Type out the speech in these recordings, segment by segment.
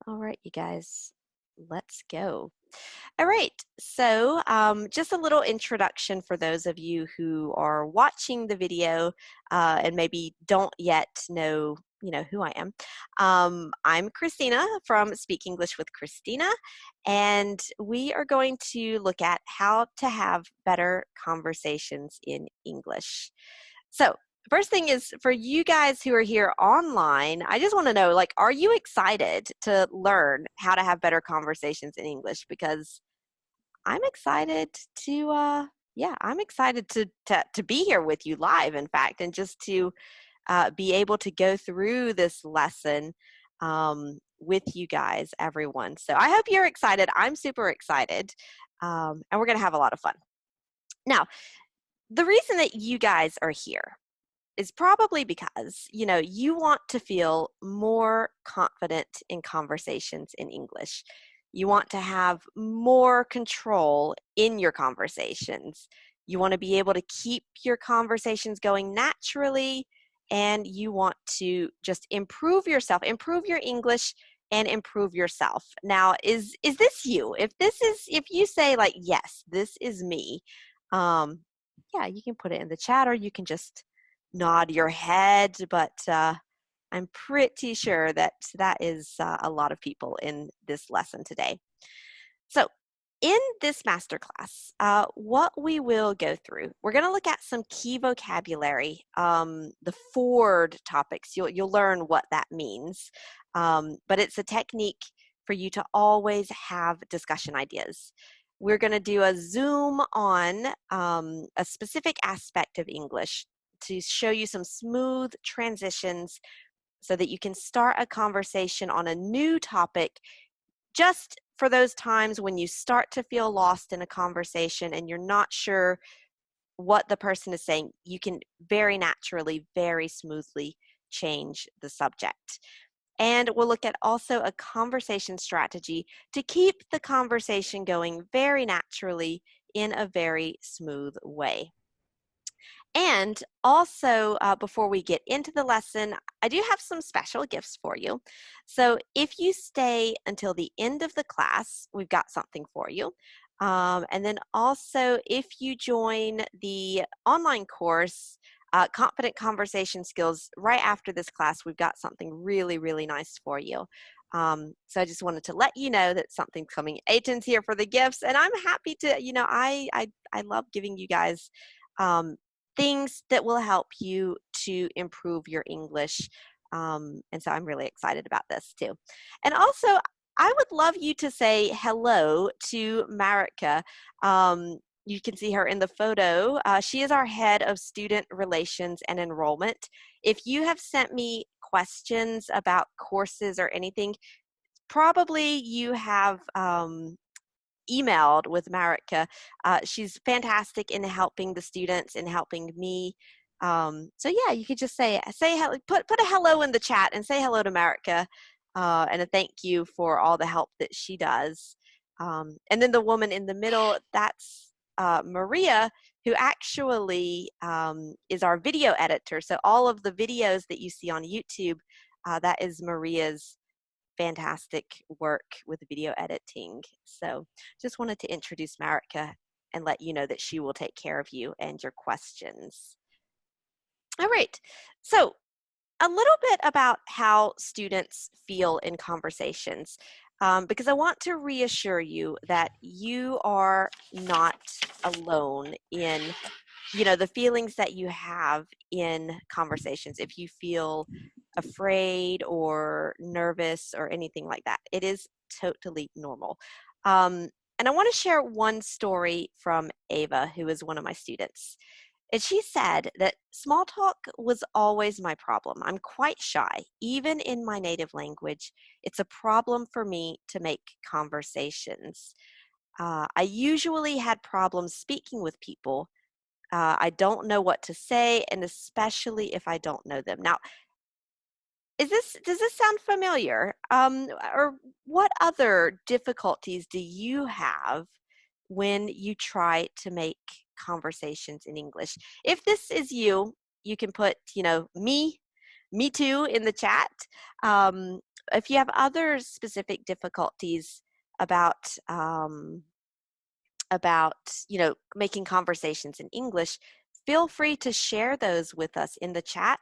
All right, you guys, let's go. All right, so just a little introduction for those of you who are watching the video and maybe don't yet know, who I am. I'm Christina from Speak English with Christina, and we are going to look at how to have better conversations in English. So, first thing is for you guys who are here online, I just want to know, are you excited to learn how to have better conversations in English? Because I'm excited to, I'm excited to be here with you live, in fact, and just to be able to go through this lesson with you guys, everyone. So I hope you're excited. I'm super excited, and we're going to have a lot of fun. Now, the reason that you guys are here is probably because, you want to feel more confident in conversations in English. You want to have more control in your conversations. You want to be able to keep your conversations going naturally, and you want to just improve yourself, improve your English, and improve yourself. Now, is this you? If you say yes, this is me, yeah, you can put it in the chat, or you can just nod your head, but I'm pretty sure that that is a lot of people in this lesson today. So in this masterclass, what we will go through, we're going to look at some key vocabulary, the FO.R.D topics. You'll learn what that means, but it's a technique for you to always have discussion ideas. We're going to do a zoom on a specific aspect of English to show you some smooth transitions so that you can start a conversation on a new topic just for those times when you start to feel lost in a conversation and you're not sure what the person is saying. You can very naturally, very smoothly change the subject. And we'll look at also a conversation strategy to keep the conversation going very naturally in a very smooth way. And also, before we get into the lesson, I do have some special gifts for you. So if you stay until the end of the class, we've got something for you. And then also, if you join the online course, Confident Conversation Skills, right after this class, we've got something really, really nice for you. So I just wanted to let you know that something's coming. Aiton's here for the gifts, and I'm happy to, I love giving you guys things that will help you to improve your English. And so I'm really excited about this too. And also, I would love you to say hello to Marica. You can see her in the photo. She is our head of student relations and enrollment. If you have sent me questions about courses or anything, probably you have emailed with Marica. She's fantastic in helping the students and helping me. So yeah, you could just say hello, put a hello in the chat and say hello to Marica, and a thank you for all the help that she does. And then the woman in the middle, that's Maria, who actually is our video editor. So all of the videos that you see on YouTube, that is Maria's fantastic work with video editing. So just wanted to introduce Marica and let you know that she will take care of you and your questions. All right, so a little bit about how students feel in conversations, because I want to reassure you that you are not alone in the feelings that you have in conversations. If you feel afraid or nervous or anything like that, it is totally normal. And I want to share one story from Ava, who is one of my students. And she said that small talk was always my problem. I'm quite shy. Even in my native language, it's a problem for me to make conversations. I usually had problems speaking with people. I don't know what to say, and especially if I don't know them. Now, does this sound familiar? Or what other difficulties do you have when you try to make conversations in English? If this is you, you can put, me too in the chat. If you have other specific difficulties about about, making conversations in English, feel free to share those with us in the chat.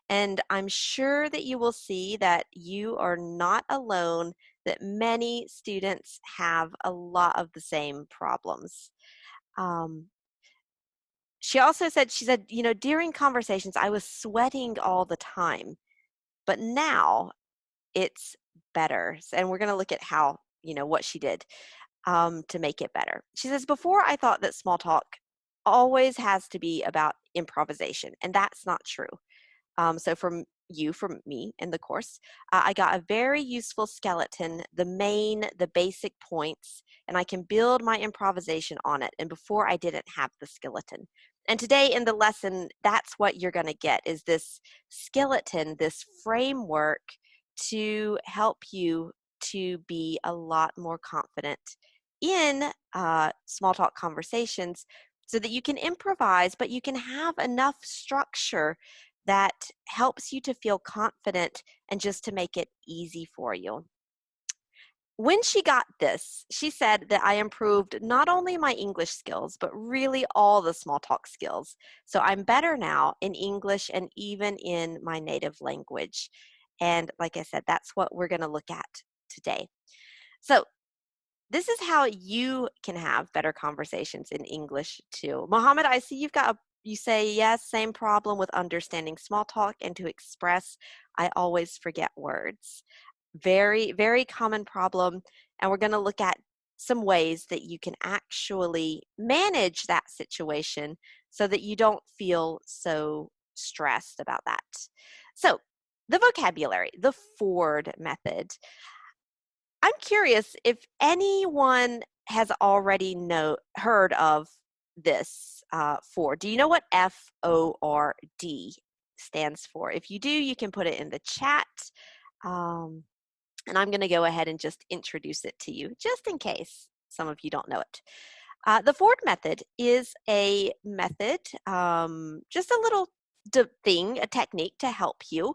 And I'm sure that you will see that you are not alone, that many students have a lot of the same problems. She also said, during conversations, I was sweating all the time, but now it's better. And we're going to look at how, what she did to make it better. She says, before I thought that small talk always has to be about improvisation, and that's not true. So from me in the course, I got a very useful skeleton, the basic points, and I can build my improvisation on it. And before I didn't have the skeleton. And today in the lesson, that's what you're going to get, is this skeleton, this framework to help you to be a lot more confident in small talk conversations, so that you can improvise, but you can have enough structure that helps you to feel confident and just to make it easy for you. When she got this, she said that I improved not only my English skills, but really all the small talk skills. So I'm better now in English and even in my native language. And like I said, that's what we're going to look at today. So this is how you can have better conversations in English too. Mohammed, I see you say, yes, same problem with understanding small talk and to express. I always forget words. Very, very common problem. And we're going to look at some ways that you can actually manage that situation so that you don't feel so stressed about that. So the vocabulary, the FO.R.D method. I'm curious if anyone has already heard of this FO.R.D. Do you know what FO.R.D stands for? If you do, you can put it in the chat. And I'm going to go ahead and just introduce it to you, just in case some of you don't know it. The FO.R.D method is a method, just a little thing, a technique to help you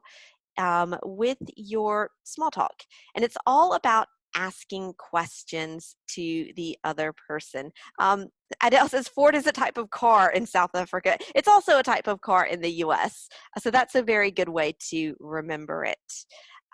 with your small talk. And it's all about asking questions to the other person. Adele says FO.R.D is a type of car in South Africa. It's also a type of car in the US. So that's a very good way to remember it.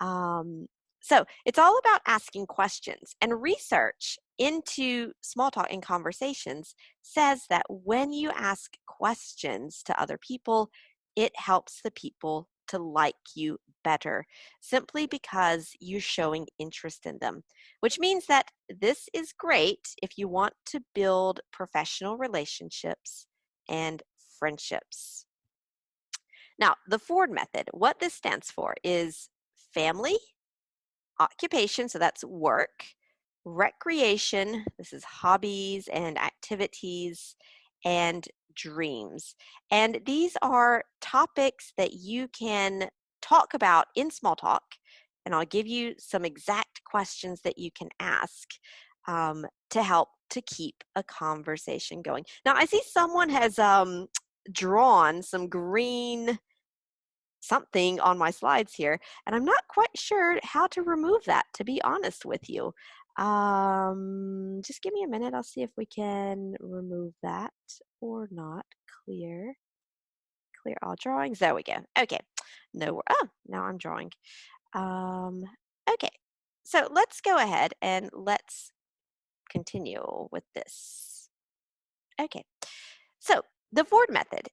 So it's all about asking questions, and research into small talk and conversations says that when you ask questions to other people, it helps the people to like you better, simply because you're showing interest in them, which means that this is great if you want to build professional relationships and friendships. Now, the FO.R.D method, what this stands for is family, occupation, so that's work, recreation, this is hobbies and activities, and dreams. And these are topics that you can talk about in small talk, and I'll give you some exact questions that you can ask to help to keep a conversation going. Now, I see someone has drawn some green something on my slides here, and I'm not quite sure how to remove that, to be honest with you. Just give me a minute. I'll see if we can remove that or not. Clear all drawings. There we go. Okay. No, now I'm drawing. Okay. So let's go ahead and let's continue with this. Okay. So the FO.R.D method.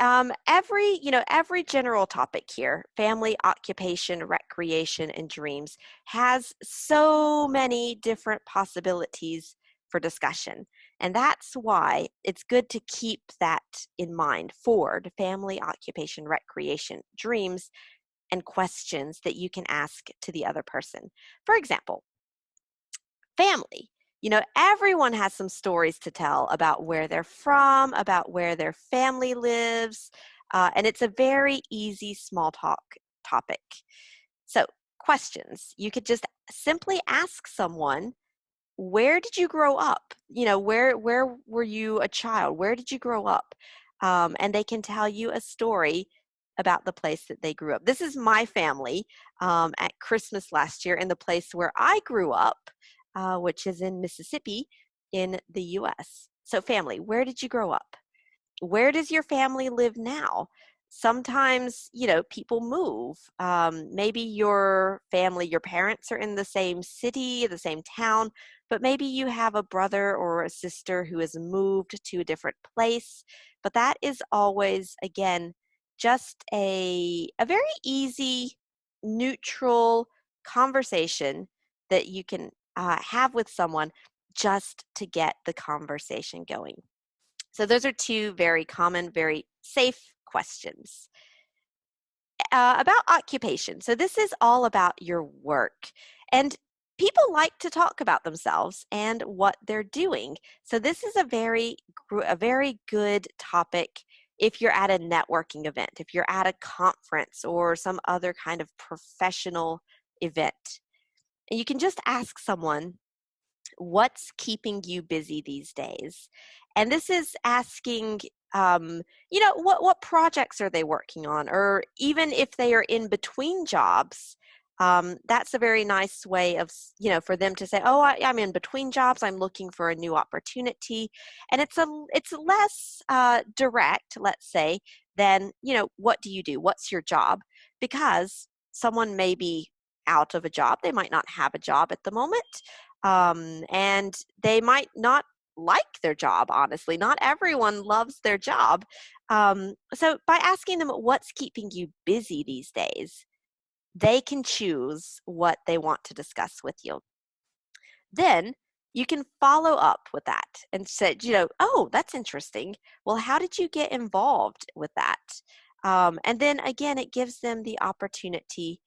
Every general topic here, family, occupation, recreation, and dreams, has so many different possibilities for discussion. And that's why it's good to keep that in mind. FO.R.D, family, occupation, recreation, dreams, and questions that you can ask to the other person. For example, family. Everyone has some stories to tell about where they're from, about where their family lives, and it's a very easy small talk topic. So, questions. You could just simply ask someone, where did you grow up? Where were you a child? Where did you grow up? And they can tell you a story about the place that they grew up. This is my family at Christmas last year in the place where I grew up, which is in Mississippi in the US. So family, where did you grow up? Where does your family live now? Sometimes, people move. Maybe your family, your parents are in the same city, the same town, but maybe you have a brother or a sister who has moved to a different place. But that is always, again, just a very easy, neutral conversation that you can have with someone just to get the conversation going. So those are two very common, very safe questions. About occupation. So this is all about your work. And people like to talk about themselves and what they're doing. So this is a very good topic if you're at a networking event, if you're at a conference or some other kind of professional event. And you can just ask someone, what's keeping you busy these days? And this is asking, what projects are they working on? Or even if they are in between jobs, that's a very nice way of, for them to say, oh, I'm in between jobs. I'm looking for a new opportunity. And it's less direct, let's say, than, what do you do? What's your job? Because someone may be out of a job. They might not have a job at the moment. And they might not like their job, honestly. Not everyone loves their job. So by asking them what's keeping you busy these days, they can choose what they want to discuss with you. Then you can follow up with that and say, oh, that's interesting. Well, how did you get involved with that? And then again, it gives them the opportunity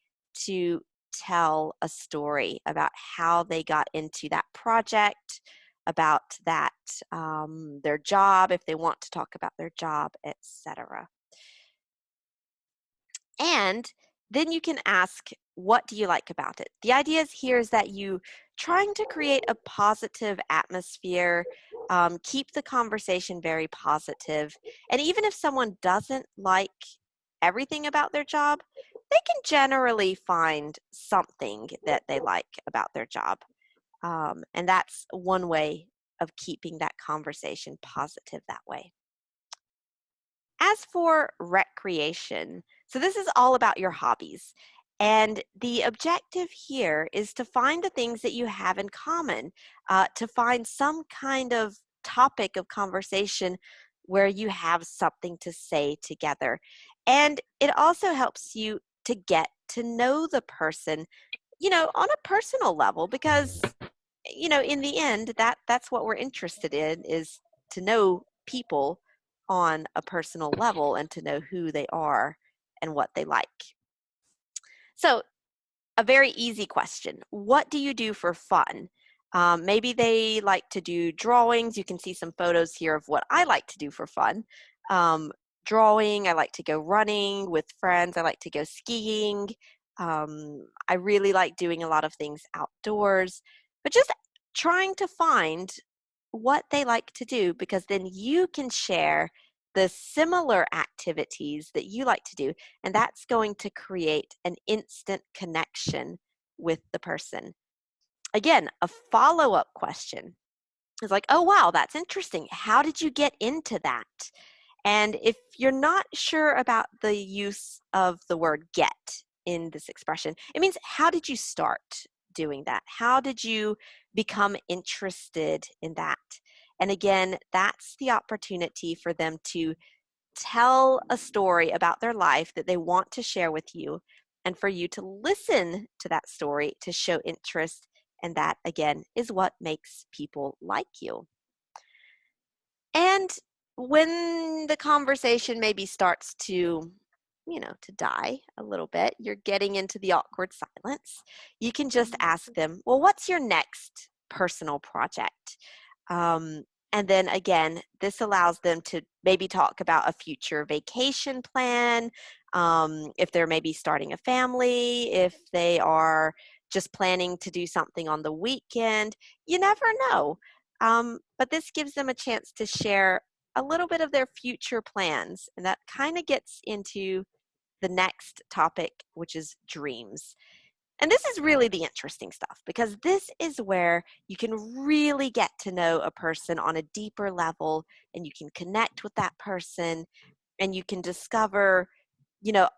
to tell a story about how they got into that project, about that, their job, if they want to talk about their job, etc. And then you can ask, what do you like about it? The idea here is that you trying to create a positive atmosphere, keep the conversation very positive. And even if someone doesn't like everything about their job, they can generally find something that they like about their job. And that's one way of keeping that conversation positive that way. As for recreation, so this is all about your hobbies. And the objective here is to find the things that you have in common, to find some kind of topic of conversation where you have something to say together. And it also helps you to get to know the person, on a personal level, because, in the end, that's what we're interested in, is to know people on a personal level and to know who they are and what they like. So a very easy question. What do you do for fun? Maybe they like to do drawings. You can see some photos here of what I like to do for fun. Drawing, I like to go running with friends. I like to go skiing. I really like doing a lot of things outdoors, but just trying to find what they like to do, because then you can share the similar activities that you like to do, and that's going to create an instant connection with the person. Again, a follow-up question is like, oh, wow, that's interesting. How did you get into that? And if you're not sure about the use of the word get in this expression, it means, how did you start doing that? How did you become interested in that? And again, that's the opportunity for them to tell a story about their life that they want to share with you, and for you to listen to that story to show interest. And that, again, is what makes people like you. And when the conversation maybe starts to, to die a little bit, you're getting into the awkward silence, you can just ask them, well, what's your next personal project? And then again, this allows them to maybe talk about a future vacation plan, if they're maybe starting a family, if they are just planning to do something on the weekend. You never know. But this gives them a chance to share a little bit of their future plans. And that kind of gets into the next topic, which is dreams. And this is really the interesting stuff, because this is where you can really get to know a person on a deeper level, and you can connect with that person, and you can discover,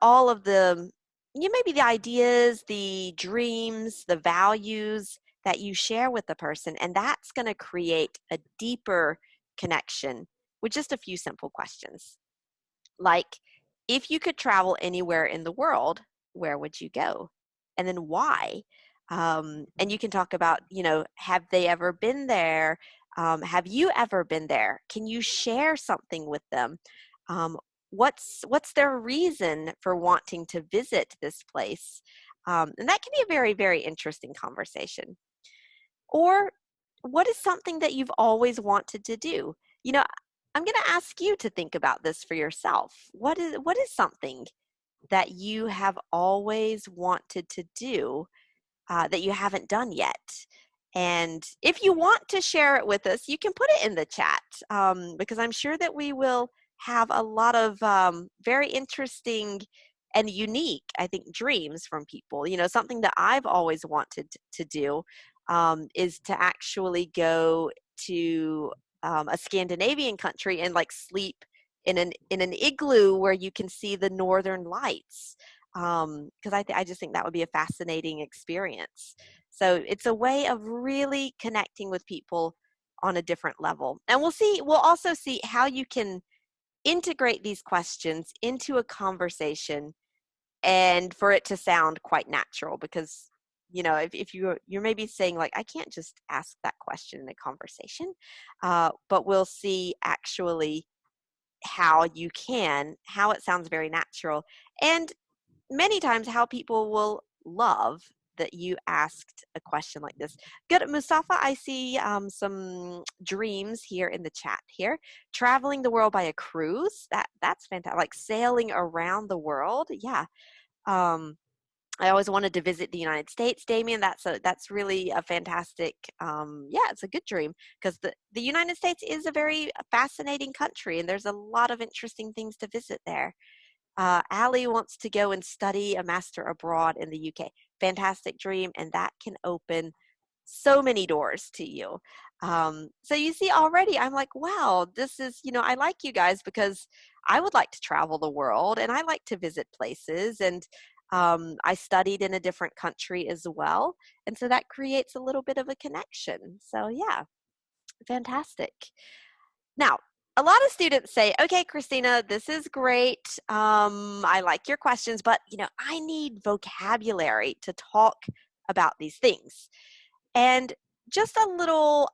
all of the, maybe the ideas, the dreams, the values that you share with the person. And that's going to create a deeper connection with just a few simple questions. Like, if you could travel anywhere in the world, where would you go? And then why? And you can talk about, have they ever been there? Have you ever been there? Can you share something with them? Um, what's their reason for wanting to visit this place? And that can be a very, very interesting conversation. Or what is something that you've always wanted to do? I'm going to ask you to think about this for yourself. What is something that you have always wanted to do that you haven't done yet? And if you want to share it with us, you can put it in the chat, because I'm sure that we will have a lot of very interesting and unique, I think, dreams from people. Something that I've always wanted to do is to actually go to a Scandinavian country and like sleep in an igloo where you can see the northern lights, because I just think that would be a fascinating experience. So it's a way of really connecting with people on a different level. And we'll also see how you can integrate these questions into a conversation and for it to sound quite natural, because if you're maybe saying like, I can't just ask that question in a conversation, but we'll see actually how it sounds very natural, and many times how people will love that you asked a question like this. Good, Mustafa, I see some dreams here in the chat here. Traveling the world by a cruise, that's fantastic. Like sailing around the world. Yeah. I always wanted to visit the United States, Damien. That's really a fantastic, yeah, it's a good dream, because the United States is a very fascinating country, and there's a lot of interesting things to visit there. Allie wants to go and study a master abroad in the UK. Fantastic dream, and that can open so many doors to you. So you see, already I'm like, wow, this is, I like you guys, because I would like to travel the world and I like to visit places, and I studied in a different country as well. And so that creates a little bit of a connection. So yeah, fantastic. Now, a lot of students say, okay, Christina, this is great. I like your questions, but I need vocabulary to talk about these things. And just a little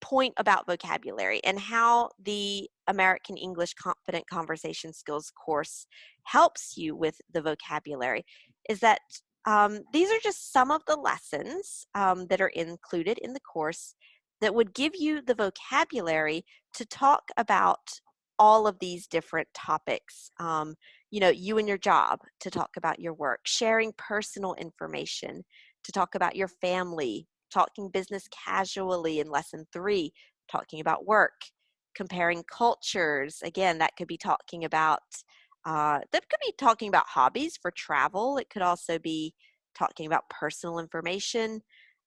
point about vocabulary and how the American English Confident Conversation Skills course helps you with the vocabulary is that these are just some of the lessons that are included in the course that would give you the vocabulary to talk about all of these different topics. You and your job, to talk about your work, sharing personal information, to talk about your family, talking business casually in lesson 3, talking about work, comparing cultures. Again, that could be talking about hobbies for travel. It could also be talking about personal information.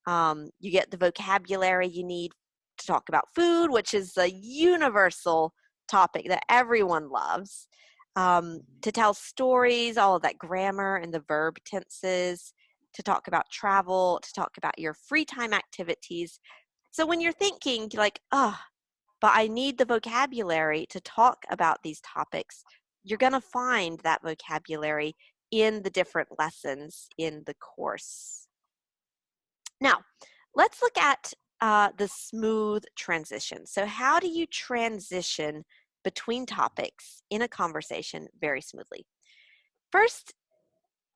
You get the vocabulary you need to talk about food, which is a universal topic that everyone loves. To tell stories, all of that grammar and the verb tenses, to talk about travel, to talk about your free time activities. So when you're thinking like, oh, but I need the vocabulary to talk about these topics, you're going to find that vocabulary in the different lessons in the course. Now, let's look at the smooth transition. So how do you transition between topics in a conversation very smoothly? First,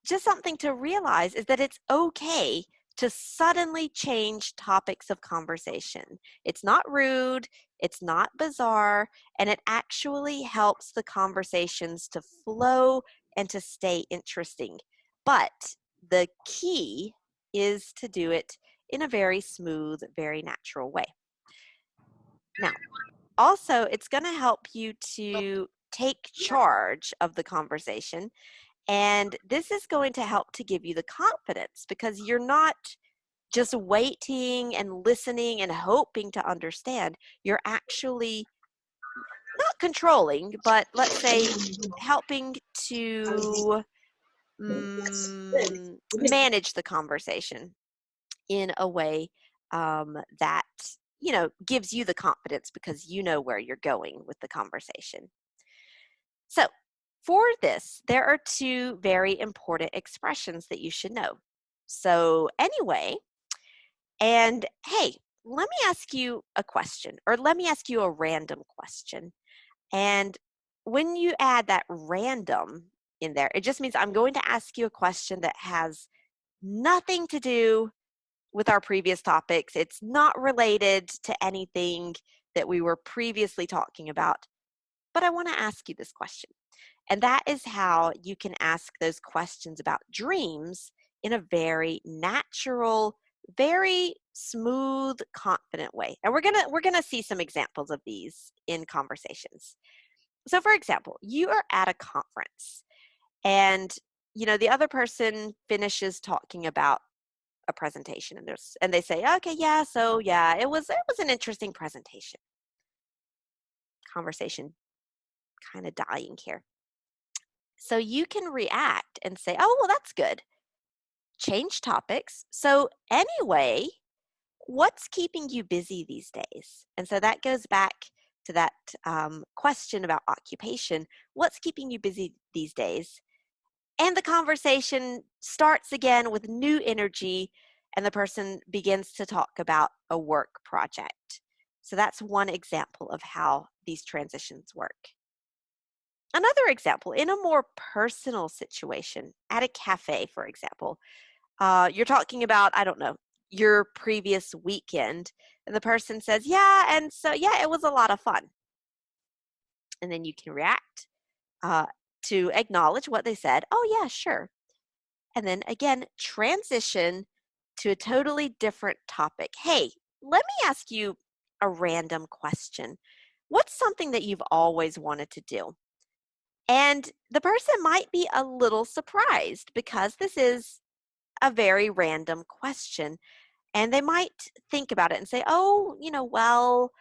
just something to realize is that it's okay to suddenly change topics of conversation. It's not rude, it's not bizarre, and it actually helps the conversations to flow and to stay interesting. But the key is to do it in a very smooth, very natural way. Now, also, it's going to help you to take charge of the conversation. And this is going to help to give you the confidence because you're not just waiting and listening and hoping to understand. You're actually not controlling, but let's say helping to manage the conversation in a way that, gives you the confidence because you know where you're going with the conversation. So for this, there are two very important expressions that you should know. So anyway, and hey, let me ask you a question, or let me ask you a random question. And when you add that random in there, it just means I'm going to ask you a question that has nothing to do with our previous topics. It's not related to anything that we were previously talking about, but I want to ask you this question. And that is how you can ask those questions about dreams in a very natural, very smooth, confident way. And we're gonna see some examples of these in conversations. So for example, you are at a conference and the other person finishes talking about a presentation and they say, okay, yeah, so yeah, it was an interesting presentation. Conversation kind of dying here. So you can react and say, oh, well, that's good. Change topics. So anyway, what's keeping you busy these days? And so that goes back to that question about occupation. What's keeping you busy these days? And the conversation starts again with new energy, and the person begins to talk about a work project. So that's one example of how these transitions work. Another example, in a more personal situation, at a cafe, for example, you're talking about, I don't know, your previous weekend, and the person says, yeah, and so, yeah, it was a lot of fun. And then you can react to acknowledge what they said. Oh, yeah, sure. And then again, transition to a totally different topic. Hey, let me ask you a random question. What's something that you've always wanted to do? And the person might be a little surprised because this is a very random question. And they might think about it and say, oh, well,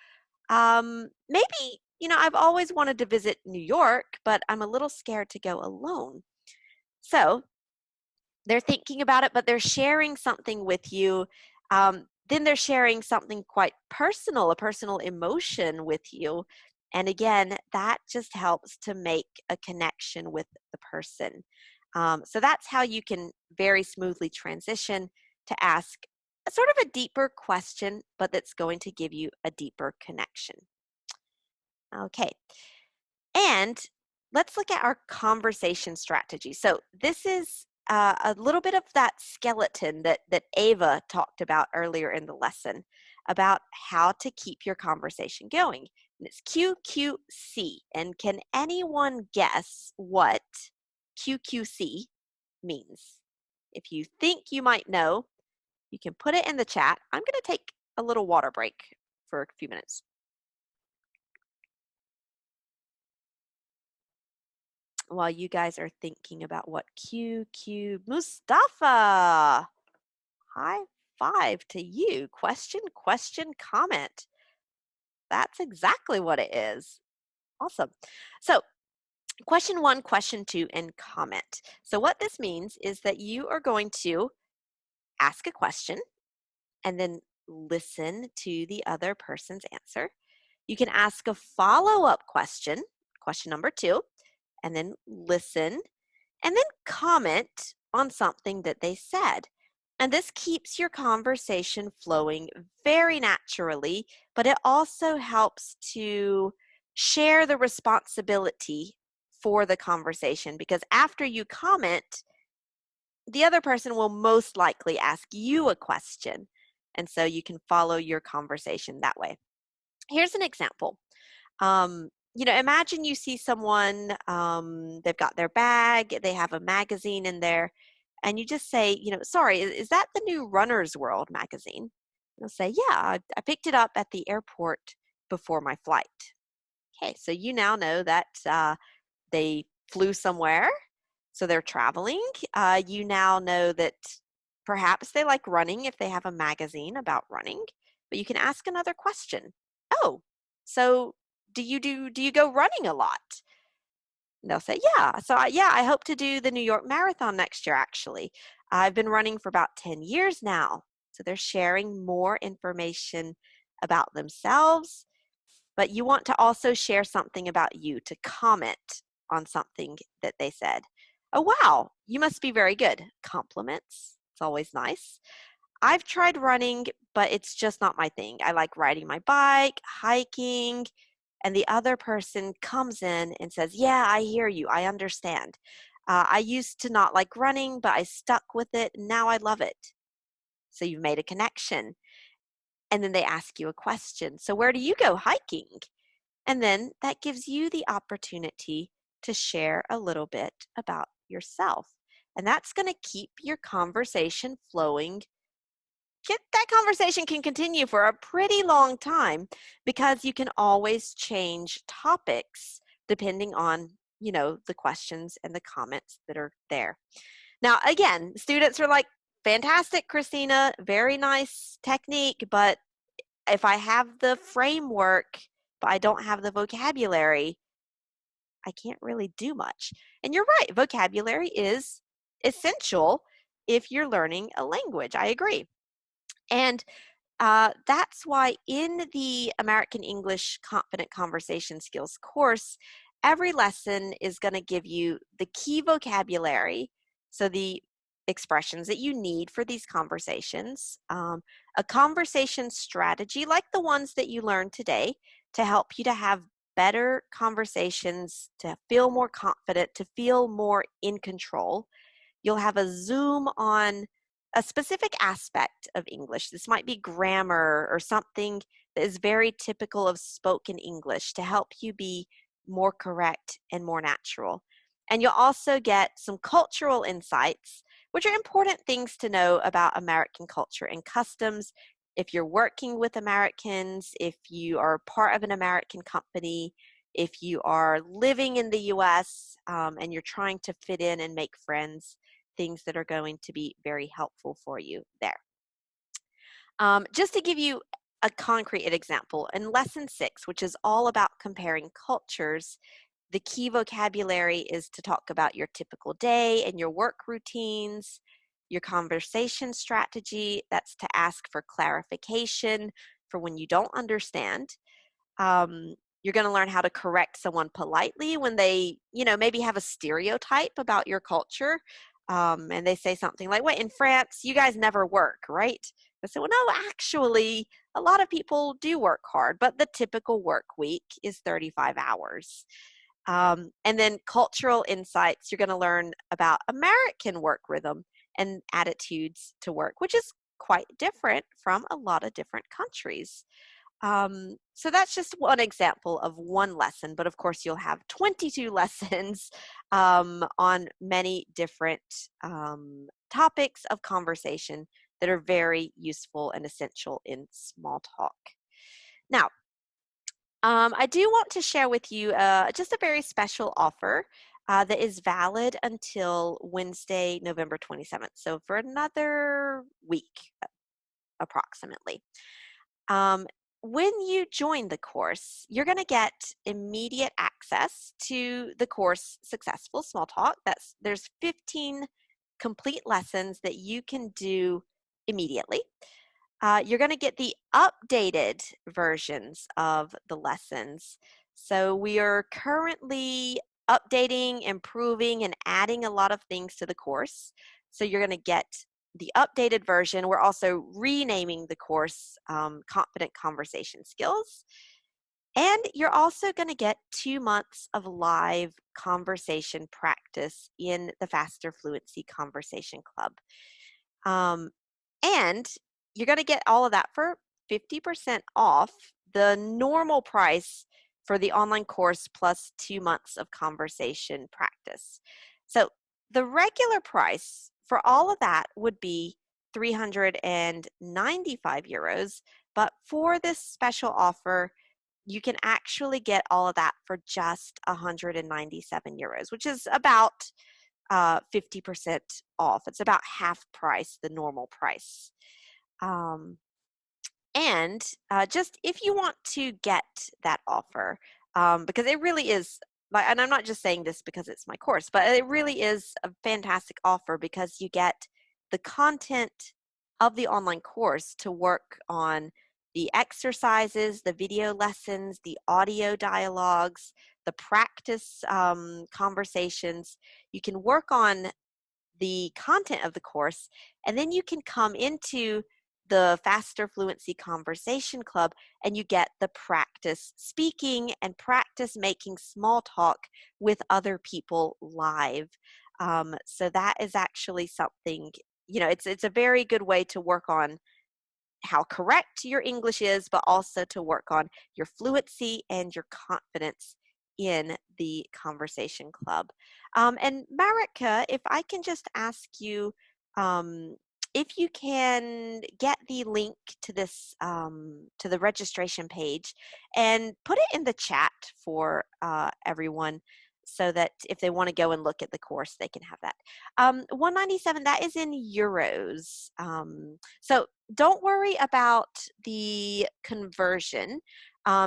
maybe, I've always wanted to visit New York, but I'm a little scared to go alone. So they're thinking about it, but they're sharing something with you. Then they're sharing something quite personal, a personal emotion with you. And again, that just helps to make a connection with the person. So that's how you can very smoothly transition to ask a sort of a deeper question, but that's going to give you a deeper connection. Okay. And let's look at our conversation strategy. So this is a little bit of that skeleton that Ava talked about earlier in the lesson about how to keep your conversation going. And it's QQC. And can anyone guess what QQC means? If you think you might know, you can put it in the chat. I'm going to take a little water break for a few minutes. While you guys are thinking about what QQ, Mustafa, high five to you. Question, comment. That's exactly what it is. Awesome. So question 1, question 2, and comment. So what this means is that you are going to ask a question and then listen to the other person's answer. You can ask a follow-up question, question number 2, and then listen and then comment on something that they said. And this keeps your conversation flowing very naturally, but it also helps to share the responsibility for the conversation because after you comment, the other person will most likely ask you a question. And so you can follow your conversation that way. Here's an example. Imagine you see someone, they've got their bag, they have a magazine in there, and you just say, sorry, is that the new Runner's World magazine? They'll say, yeah, I picked it up at the airport before my flight. Okay, so you now know that they flew somewhere, so they're traveling. You now know that perhaps they like running if they have a magazine about running, but you can ask another question. Oh, so do you go running a lot? And they'll say, yeah. So yeah, I hope to do the New York Marathon next year, actually. I've been running for about 10 years now. So they're sharing more information about themselves, but you want to also share something about you, to comment on something that they said. Oh, wow, you must be very good. Compliments. It's always nice. I've tried running, but it's just not my thing. I like riding my bike, hiking, and the other person comes in and says, yeah, I hear you. I understand. I used to not like running, but I stuck with it. And now I love it. So you've made a connection. And then they ask you a question. So where do you go hiking? And then that gives you the opportunity to share a little bit about yourself. And that's going to keep your conversation flowing. That conversation can continue for a pretty long time because you can always change topics depending on, the questions and the comments that are there. Now, again, students are like, fantastic, Christina, very nice technique, but if I have the framework, but I don't have the vocabulary, I can't really do much. And you're right, vocabulary is essential if you're learning a language. I agree. And that's why in the American English Confident Conversation Skills course, every lesson is going to give you the key vocabulary, so the expressions that you need for these conversations, a conversation strategy like the ones that you learned today to help you to have better conversations, to feel more confident, to feel more in control. You'll have a zoom on a specific aspect of English. This might be grammar or something that is very typical of spoken English to help you be more correct and more natural. And you'll also get some cultural insights, which are important things to know about American culture and customs. If you're working with Americans, if you are part of an American company, if you are living in the US and you're trying to fit in and make friends, things that are going to be very helpful for you there. Just to give you a concrete example, in lesson 6, which is all about comparing cultures, the key vocabulary is to talk about your typical day and your work routines, your conversation strategy, that's to ask for clarification for when you don't understand. You're going to learn how to correct someone politely when they, maybe have a stereotype about your culture. And they say something like, wait, in France, you guys never work, right? I said, well, no, actually, a lot of people do work hard, but the typical work week is 35 hours. And then cultural insights, you're going to learn about American work rhythm and attitudes to work, which is quite different from a lot of different countries. So that's just one example of one lesson, but of course you'll have 22 lessons on many different topics of conversation that are very useful and essential in small talk. Now, I do want to share with you just a very special offer that is valid until Wednesday, November 27th. So for another week, approximately. When you join the course, you're going to get immediate access to the course Successful Small Talk. There's 15 complete lessons that you can do immediately. You're going to get the updated versions of the lessons. So we are currently updating, improving, and adding a lot of things to the course. So you're going to get the updated version. We're also renaming the course Confident Conversation Skills. And you're also going to get 2 months of live conversation practice in the Faster Fluency Conversation Club. And you're going to get all of that for 50% off the normal price for the online course plus 2 months of conversation practice. So the regular price for all of that would be 395 euros, but for this special offer, you can actually get all of that for just 197 euros, which is about 50% off. It's about half price, the normal price. And just if you want to get that offer, because it really is, and I'm not just saying this because it's my course, but it really is a fantastic offer because you get the content of the online course to work on the exercises, the video lessons, the audio dialogues, the practice conversations. You can work on the content of the course, and then you can come into the Faster Fluency Conversation Club and you get the practice speaking and practice making small talk with other people live. So that is actually something, it's a very good way to work on how correct your English is, but also to work on your fluency and your confidence in the conversation club. And Marica, if I can just ask you, if you can get the link to this, to the registration page and put it in the chat for everyone so that if they want to go and look at the course, they can have that. 197, that is in euros. So don't worry about the conversion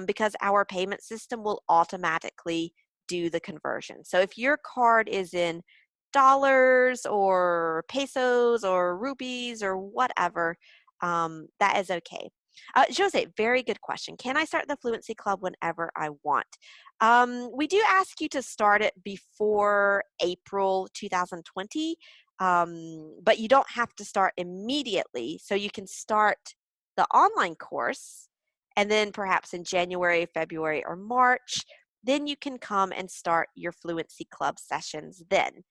because our payment system will automatically do the conversion. So if your card is in dollars or pesos or rupees or whatever, that is okay. Jose, very good question. Can I start the Fluency Club whenever I want? We do ask you to start it before April 2020, but you don't have to start immediately. So you can start the online course, and then perhaps in January, February, or March, then you can come and start your Fluency Club sessions then.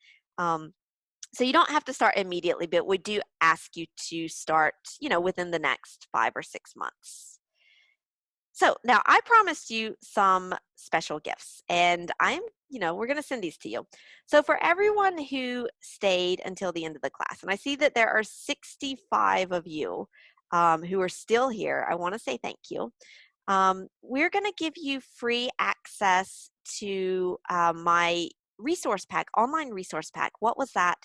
So you don't have to start immediately, but we do ask you to start, within the next 5 or 6 months. So now I promised you some special gifts, and we're going to send these to you. So for everyone who stayed until the end of the class, and I see that there are 65 of you who are still here, I want to say thank you. We're going to give you free access to my resource pack, online resource pack. What was that?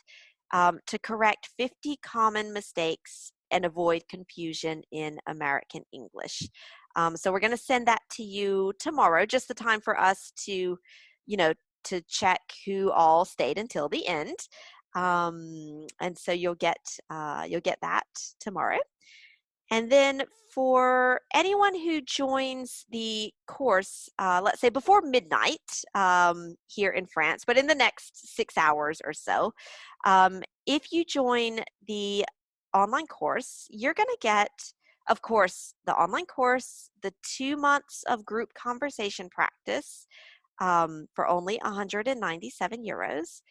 To correct 50 common mistakes and avoid confusion in American English. So we're going to send that to you tomorrow, just the time for us to, to check who all stayed until the end. And so you'll get that tomorrow. And then for anyone who joins the course, let's say before midnight here in France, but in the next 6 hours or so, if you join the online course, you're going to get, of course, the online course, the 2 months of group conversation practice for only 197 euros.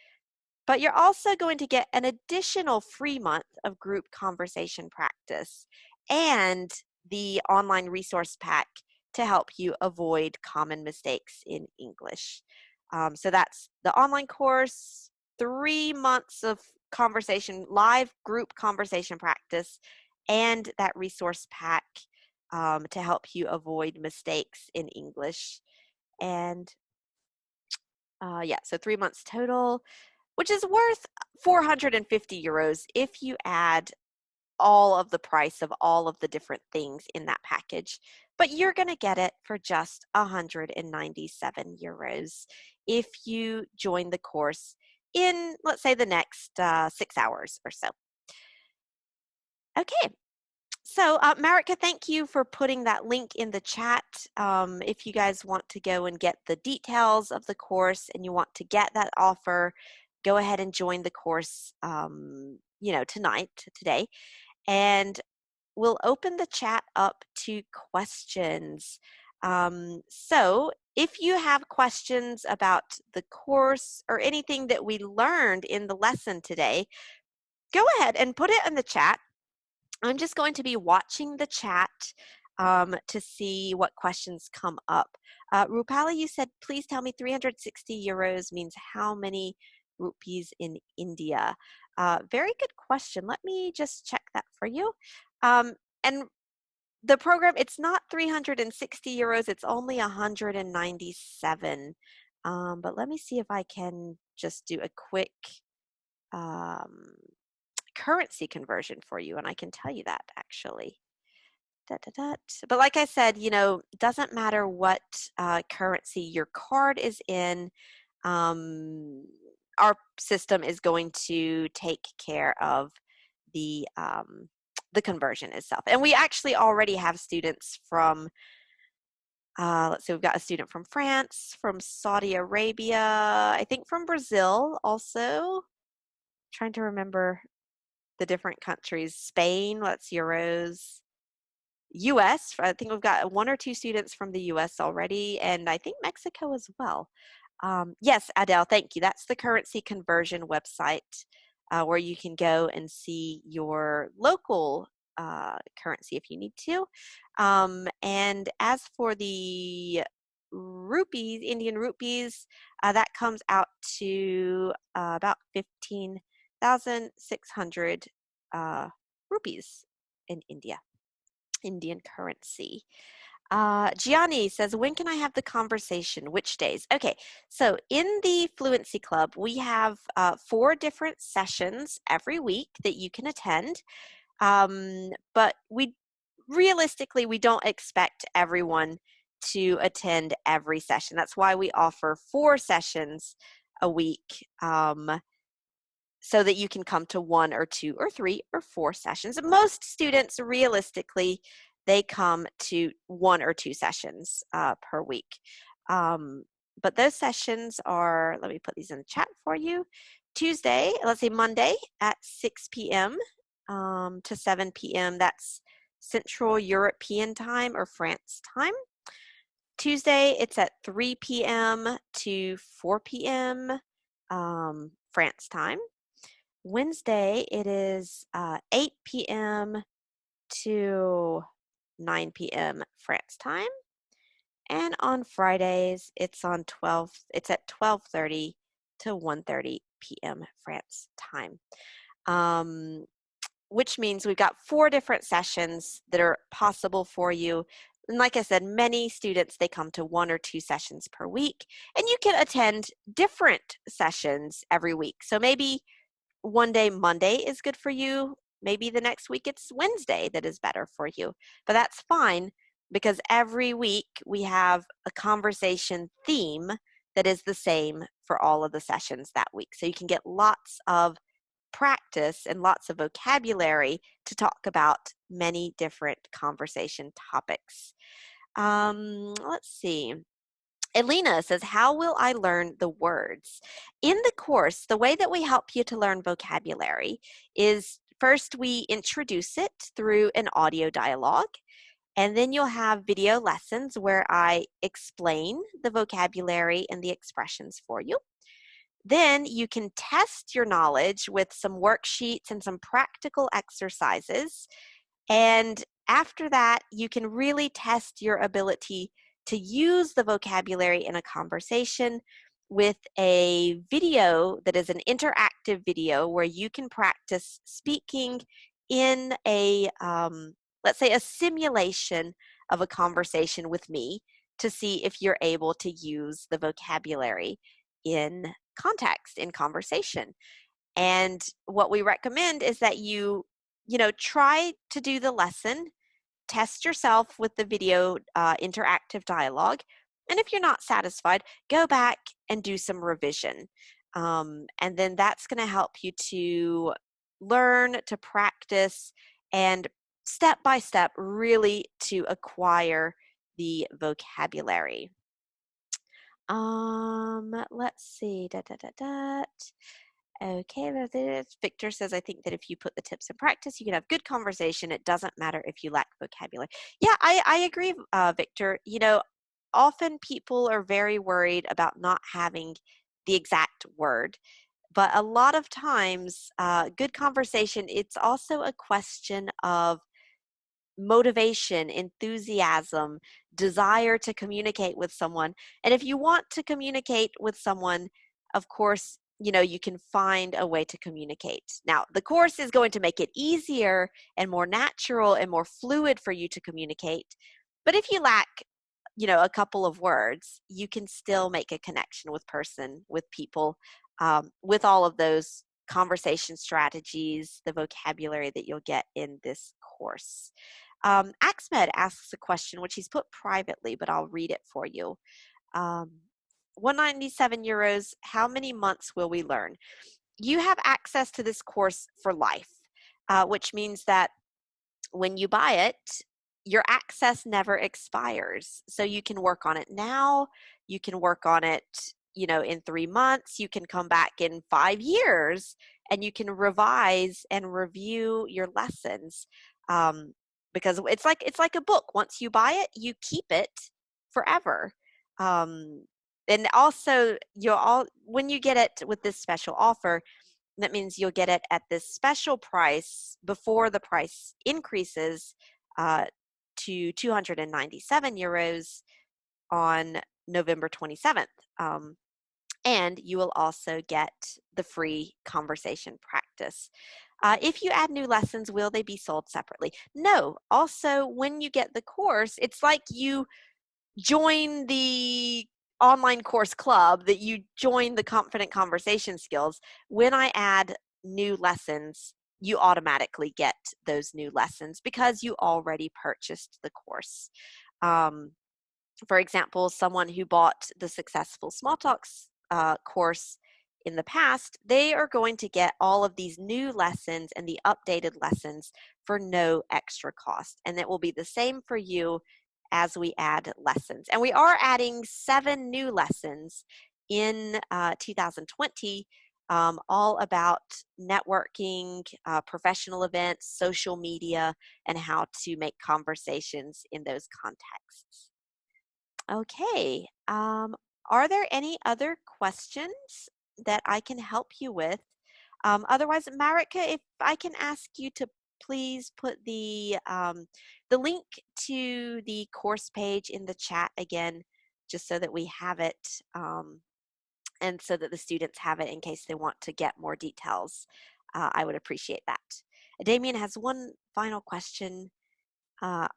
But you're also going to get an additional free month of group conversation practice and the online resource pack to help you avoid common mistakes in English. So that's the online course, 3 months of live group conversation practice, and that resource pack to help you avoid mistakes in English. And so 3 months total, which is worth 450 euros if you add all of the price of all of the different things in that package. But you're going to get it for just 197 euros if you join the course in, let's say, the next 6 hours or so. Okay. So, Marica, thank you for putting that link in the chat. If you guys want to go and get the details of the course and you want to get that offer, go ahead and join the course, today. And we'll open the chat up to questions. So if you have questions about the course or anything that we learned in the lesson today, go ahead and put it in the chat. I'm just going to be watching the chat to see what questions come up. Rupali, you said, please tell me 360 euros means how many rupees in India? Very good question. Let me just check that for you. And The program, it's not 360 euros, it's only 197. But let me see if I can just do a quick um, currency conversion for you, and I can tell you that actually. Da, da, da. But like I said, doesn't matter what currency your card is in, um, our system is going to take care of the conversion itself. And we actually already have students from, let's see, we've got a student from France, from Saudi Arabia, I think from Brazil also. Trying to remember the different countries. Spain, that's euros. US, I think we've got one or two students from the US already, and I think Mexico as well. Yes, Adele, thank you. That's the currency conversion website where you can go and see your local currency if you need to. And as for the rupees, Indian rupees, that comes out to about 15,600 rupees in India. Indian currency. Gianni says, when can I have the conversation? Which days? Okay, so in the Fluency Club, we have 4 different sessions every week that you can attend. But realistically, we don't expect everyone to attend every session. That's why we offer 4 sessions a week. So that you can come to 1 or 2 or 3 or 4 sessions. Most students, realistically, they come to 1 or 2 sessions per week. But those sessions are, let me put these in the chat for you. Monday at 6 p.m. To 7 p.m. That's Central European time or France time. Tuesday, it's at 3 p.m. to 4 p.m. France time. Wednesday, it is 8 p.m. to 9 p.m. France time. And on Fridays, it's at 12:30 to 1:30 p.m. France time. Which means we've got 4 different sessions that are possible for you. And like I said, many students, they come to 1 or 2 sessions per week, and you can attend different sessions every week. So maybe one day Monday is good for you. Maybe the next week it's Wednesday that is better for you. But that's fine because every week we have a conversation theme that is the same for all of the sessions that week. So you can get lots of practice and lots of vocabulary to talk about many different conversation topics. Let's see. Elena says, how will I learn the words? In the course, the way that we help you to learn vocabulary is first we introduce it through an audio dialogue, and then you'll have video lessons where I explain the vocabulary and the expressions for you. Then you can test your knowledge with some worksheets and some practical exercises. And after that, you can really test your ability to use the vocabulary in a conversation with a video that is an interactive video where you can practice speaking in let's say, a simulation of a conversation with me to see if you're able to use the vocabulary in context, in conversation. And what we recommend is that you try to do the lesson, test yourself with the video interactive dialogue, and if you're not satisfied, go back and do some revision. And then that's going to help you to learn, to practice, and step by step, really to acquire the vocabulary. Let's see. Okay, Victor says, I think that if you put the tips in practice, you can have good conversation. It doesn't matter if you lack vocabulary. Yeah, I agree, Victor. Often people are very worried about not having the exact word. But a lot of times, good conversation, it's also a question of motivation, enthusiasm, desire to communicate with someone. And if you want to communicate with someone, of course, you can find a way to communicate. Now, the course is going to make it easier and more natural and more fluid for you to communicate. But if you lack, a couple of words, you can still make a connection with people, with all of those conversation strategies, the vocabulary that you'll get in this course. Axmed asks a question, which he's put privately, but I'll read it for you. 197 euros, how many months will we learn? You have access to this course for life, which means that when you buy it, your access never expires. So you can work on it now, you can work on it, in 3 months, you can come back in 5 years, and you can revise and review your lessons. Because it's like a book. Once you buy it, you keep it forever. And also, when you get it with this special offer, that means you'll get it at this special price before the price increases to 297 euros on November 27th. And you will also get the free conversation practice. If you add new lessons, will they be sold separately? No. Also, when you get the course, it's like you join the online course club, that you join the Confident Conversation Skills. When I add new lessons, you automatically get those new lessons because you already purchased the course. For example, someone who bought the Successful Small Talks course in the past, they are going to get all of these new lessons and the updated lessons for no extra cost. And it will be the same for you as we add lessons. And we are adding 7 new lessons in 2020, all about networking, professional events, social media, and how to make conversations in those contexts. Okay, are there any other questions that I can help you with? Otherwise, Marica, if I can ask you to please put the link to the course page in the chat again, just so that we have it, and so that the students have it in case they want to get more details. I would appreciate that. Damien has one final question.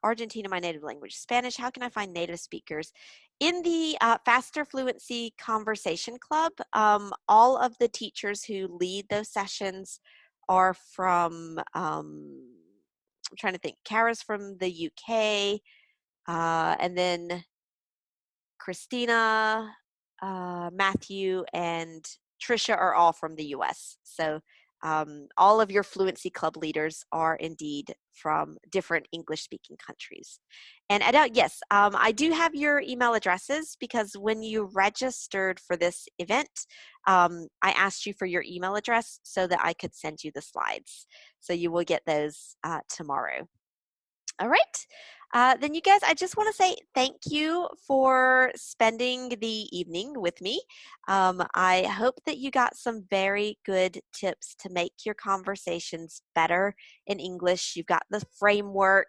Argentina, my native language. Spanish, how can I find native speakers? In the Faster Fluency Conversation Club, all of the teachers who lead those sessions are from, I'm trying to think, Kara's from the UK, and then Christina, Matthew, and Trisha are all from the US. So all of your Fluency Club leaders are indeed from different English-speaking countries. And yes, I do have your email addresses because when you registered for this event, I asked you for your email address so that I could send you the slides. So you will get those tomorrow. All right. Then you guys, I just want to say thank you for spending the evening with me. I hope that you got some very good tips to make your conversations better in English. You've got the framework,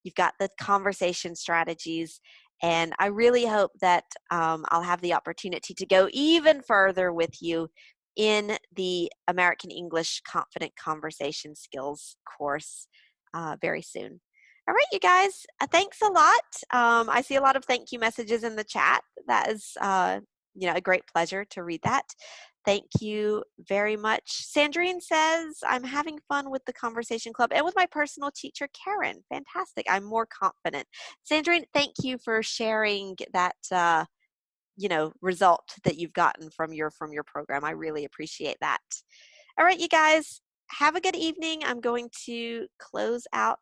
you've got the conversation strategies, and I really hope that I'll have the opportunity to go even further with you in the American English Confident Conversation Skills course very soon. All right, you guys, thanks a lot. I see a lot of thank you messages in the chat. That is, a great pleasure to read that. Thank you very much. Sandrine says, I'm having fun with the Conversation Club and with my personal teacher, Karen. Fantastic. I'm more confident. Sandrine, thank you for sharing that, result that you've gotten from your program. I really appreciate that. All right, you guys, have a good evening. I'm going to close out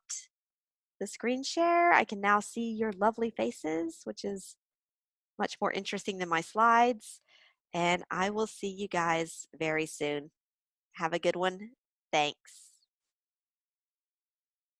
the screen share. I can now see your lovely faces, which is much more interesting than my slides. And I will see you guys very soon. Have a good one. Thanks.